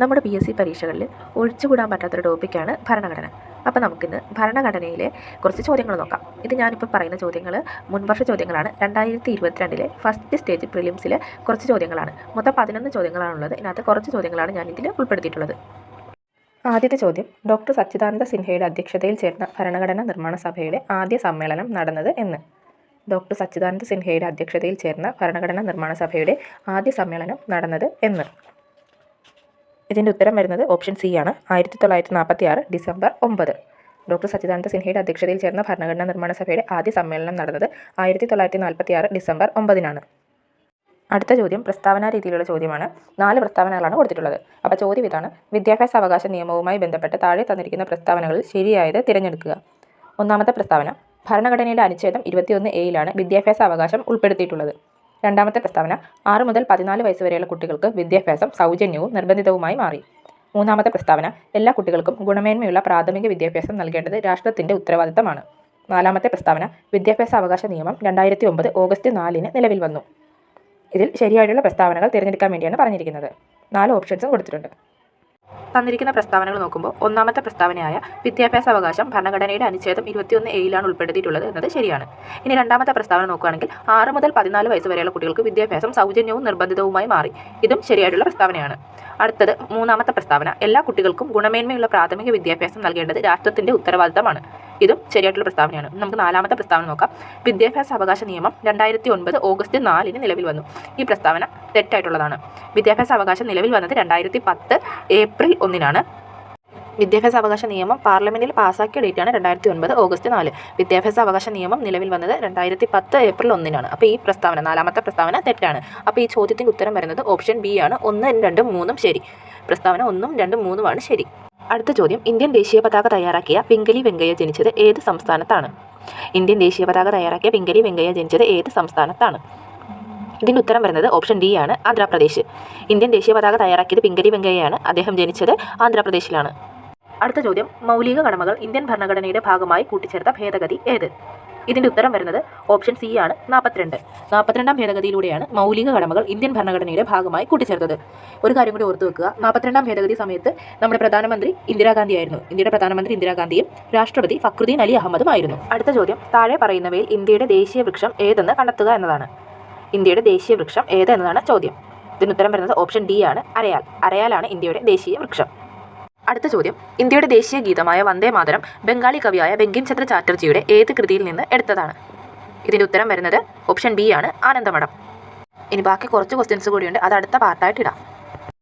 നമ്മുടെ PSC പരീക്ഷകളിൽ ഒഴിച്ചുകൂടാൻ പറ്റാത്തൊരു ടോപ്പിക്കാണ് ഭരണഘടന. അപ്പോൾ നമുക്കിന്ന് ഭരണഘടനയിലെ കുറച്ച് ചോദ്യങ്ങൾ നോക്കാം. ഇത് ഞാനിപ്പോൾ പറയുന്ന ചോദ്യങ്ങൾ മുൻവർഷ ചോദ്യങ്ങളാണ്. 2022 ഫസ്റ്റ് സ്റ്റേജ് പ്രിലിംസിലെ കുറച്ച് ചോദ്യങ്ങളാണ്. മൊത്തം 11 ചോദ്യങ്ങളാണുള്ളത്. ഇതിനകത്ത് കുറച്ച് ചോദ്യങ്ങളാണ് ഞാൻ ഇതിൽ ഉൾപ്പെടുത്തിയിട്ടുള്ളത്. ആദ്യത്തെ ചോദ്യം, ഡോക്ടർ സച്ചിദാനന്ദ സിൻഹയുടെ അധ്യക്ഷതയിൽ ചേർന്ന ഭരണഘടനാ നിർമ്മാണ സഭയുടെ ആദ്യ സമ്മേളനം നടന്നത് എന്ന്? ഡോക്ടർ സച്ചിദാനന്ദ സിൻഹയുടെ അധ്യക്ഷതയിൽ ചേർന്ന ഭരണഘടനാ നിർമ്മാണ സഭയുടെ ആദ്യ സമ്മേളനം നടന്നത് എന്ന്? ഇതിൻ്റെ ഉത്തരം വരുന്നത് ഓപ്ഷൻ സി ആണ്. 1946 ഡിസംബർ 9. ഡോക്ടർ സച്ചിദാനന്ദ സിൻഹയുടെ അധ്യക്ഷതയിൽ ചേർന്ന ഭരണഘടനാ നിർമ്മാണ സഭയുടെ ആദ്യ സമ്മേളനം നടന്നത് 1946 ഡിസംബർ 9-നാണ്. അടുത്ത ചോദ്യം പ്രസ്താവനാ രീതിയിലുള്ള ചോദ്യമാണ്. 4 പ്രസ്താവനകളാണ് കൊടുത്തിട്ടുള്ളത്. അപ്പോൾ ചോദ്യം ഇതാണ്: വിദ്യാഭ്യാസ അവകാശ നിയമവുമായി ബന്ധപ്പെട്ട് താഴെ തന്നിരിക്കുന്ന പ്രസ്താവനകളിൽ ശരിയായത് തിരഞ്ഞെടുക്കുക. ഒന്നാമത്തെ പ്രസ്താവന, ഭരണഘടനയുടെ അനുച്ഛേദം 21A വിദ്യാഭ്യാസ അവകാശം ഉൾപ്പെടുത്തിയിട്ടുള്ളത്. രണ്ടാമത്തെ പ്രസ്താവന, 6 മുതൽ 14 വയസ്സ് വരെയുള്ള കുട്ടികൾക്ക് വിദ്യാഭ്യാസം സൗജന്യവും നിർബന്ധിതവുമായി മാറി. മൂന്നാമത്തെ പ്രസ്താവന, എല്ലാ കുട്ടികൾക്കും ഗുണമേന്മയുള്ള പ്രാഥമിക വിദ്യാഭ്യാസം നൽകേണ്ടത് രാഷ്ട്രത്തിൻ്റെ ഉത്തരവാദിത്തമാണ്. നാലാമത്തെ പ്രസ്താവന, വിദ്യാഭ്യാസ അവകാശ നിയമം 2009 ഓഗസ്റ്റ് 4 നിലവിൽ വന്നു. ഇതിൽ ശരിയായിട്ടുള്ള പ്രസ്താവനകൾ തിരഞ്ഞെടുക്കാൻ വേണ്ടിയാണ് പറഞ്ഞിരിക്കുന്നത്. 4 ഓപ്ഷൻസും കൊടുത്തിട്ടുണ്ട്. തന്നിരിക്കുന്ന പ്രസ്താവനകൾ നോക്കുമ്പോൾ ഒന്നാമത്തെ പ്രസ്താവനയായ വിദ്യാഭ്യാസ അവകാശം ഭരണഘടനയുടെ അനുച്ഛേദം 21A ഉൾപ്പെടുത്തിയിട്ടുള്ളത് എന്നത് ശരിയാണ്. ഇനി രണ്ടാമത്തെ പ്രസ്താവന നോക്കുകയാണെങ്കിൽ 6 മുതൽ 14 വയസ്സ് വരെയുള്ള കുട്ടികൾക്ക് വിദ്യാഭ്യാസം സൗജന്യവും നിർബന്ധിതവുമായി മാറി. ഇതും ശരിയായിട്ടുള്ള പ്രസ്താവനയാണ്. അടുത്തത് മൂന്നാമത്തെ പ്രസ്താവന, എല്ലാ കുട്ടികൾക്കും ഗുണമേന്മയുള്ള പ്രാഥമിക വിദ്യാഭ്യാസം നൽകേണ്ടത് രാഷ്ട്രത്തിൻ്റെ ഉത്തരവാദിത്തമാണ്. ഇതും ശരിയായിട്ടുള്ള പ്രസ്താവനയാണ്. നമുക്ക് നാലാമത്തെ പ്രസ്താവന നോക്കാം. വിദ്യാഭ്യാസ അവകാശ നിയമം 2009 ഓഗസ്റ്റ് 4 നിലവിൽ വന്നു. ഈ പ്രസ്താവന തെറ്റായിട്ടുള്ളതാണ്. വിദ്യാഭ്യാസ അവകാശം നിലവിൽ വന്നത് 2010 ഏപ്രിൽ 1-നാണ്. വിദ്യാഭ്യാസ അവകാശ നിയമം പാർലമെന്റിൽ പാസ്സാക്കിയ ഡേറ്റാണ് 2009 ഓഗസ്റ്റ് 4. വിദ്യാഭ്യാസ അവകാശ നിയമം നിലവിൽ വന്നത് 2010 ഏപ്രിൽ 1-നാണ്. അപ്പോൾ ഈ പ്രസ്താവന, നാലാമത്തെ പ്രസ്താവന തെറ്റാണ്. അപ്പോൾ ഈ ചോദ്യത്തിൻ്റെ ഉത്തരം വരുന്നത് ഓപ്ഷൻ ബി ആണ്. 1, 2, 3 ശരി. പ്രസ്താവന 1, 2, 3 ശരി. അടുത്ത ചോദ്യം, ഇന്ത്യൻ ദേശീയ പതാക തയ്യാറാക്കിയ പിംഗലി വെങ്കയ്യ ജനിച്ചത് ഏത് സംസ്ഥാനത്താണ്? ഇന്ത്യൻ ദേശീയ പതാക തയ്യാറാക്കിയ പിംഗലി വെങ്കയ്യ ജനിച്ചത് ഏത് സംസ്ഥാനത്താണ്? ഇതിൻ്റെ ഉത്തരം വരുന്നത് ഓപ്ഷൻ ഡി ആണ്, ആന്ധ്രാപ്രദേശ്. ഇന്ത്യൻ ദേശീയ പതാക തയ്യാറാക്കിയത് പിംഗലി വെങ്കയ്യയാണ്. അദ്ദേഹം ജനിച്ചത് ആന്ധ്രാപ്രദേശിലാണ്. അടുത്ത ചോദ്യം, മൗലിക കടമകൾ ഇന്ത്യൻ ഭരണഘടനയുടെ ഭാഗമായി കൂട്ടിച്ചേർത്ത ഭേദഗതി ഏത്? ഇതിൻ്റെ ഉത്തരം വരുന്നത് ഓപ്ഷൻ സി ആണ്, 42. 42ാം ഭേദഗതിയിലൂടെയാണ് മൗലിക കടമകൾ ഇന്ത്യൻ ഭരണഘടനയുടെ ഭാഗമായി കൂട്ടിച്ചേർത്തത്. ഒരു കാര്യം കൂടി ഓർത്തു വെക്കുക, 42ാം ഭേദഗതി സമയത്ത് നമ്മുടെ പ്രധാനമന്ത്രി ഇന്ദിരാഗാന്ധി ആയിരുന്നു. ഇന്ത്യയുടെ പ്രധാനമന്ത്രി ഇന്ദിരാഗാന്ധിയും രാഷ്ട്രപതി ഫക്രുദ്ദീൻ അലി അഹമ്മദും ആയിരുന്നു. അടുത്ത ചോദ്യം, താഴെ പറയുന്നവയിൽ ഇന്ത്യയുടെ ദേശീയ വൃക്ഷം ഏതെന്ന് കണ്ടെത്തുക എന്നതാണ്. ഇന്ത്യയുടെ ദേശീയ വൃക്ഷം ഏത് എന്നതാണ് ചോദ്യം. ഇതിന് ഉത്തരം വരുന്നത് ഓപ്ഷൻ ഡി ആണ്, അരയാൽ. അരയാലാണ് ഇന്ത്യയുടെ ദേശീയ വൃക്ഷം. അടുത്ത ചോദ്യം, ഇന്ത്യയുടെ ദേശീയ ഗീതമായ വന്ദേ മാതരം ബംഗാളി കവിയായ ബങ്കിം ചന്ദ്ര ചാറ്റർജിയുടെ ഏത് കൃതിയിൽ നിന്ന് എടുത്തതാണ്? ഇതിൻ്റെ ഉത്തരം വരുന്നത് ഓപ്ഷൻ ബി ആണ്, ആനന്ദമഠം. ഇനി ബാക്കി കുറച്ച് ക്വസ്റ്റ്യൻസ് കൂടിയുണ്ട്, അത് അടുത്ത പാർട്ടായിട്ട് ഇടാം.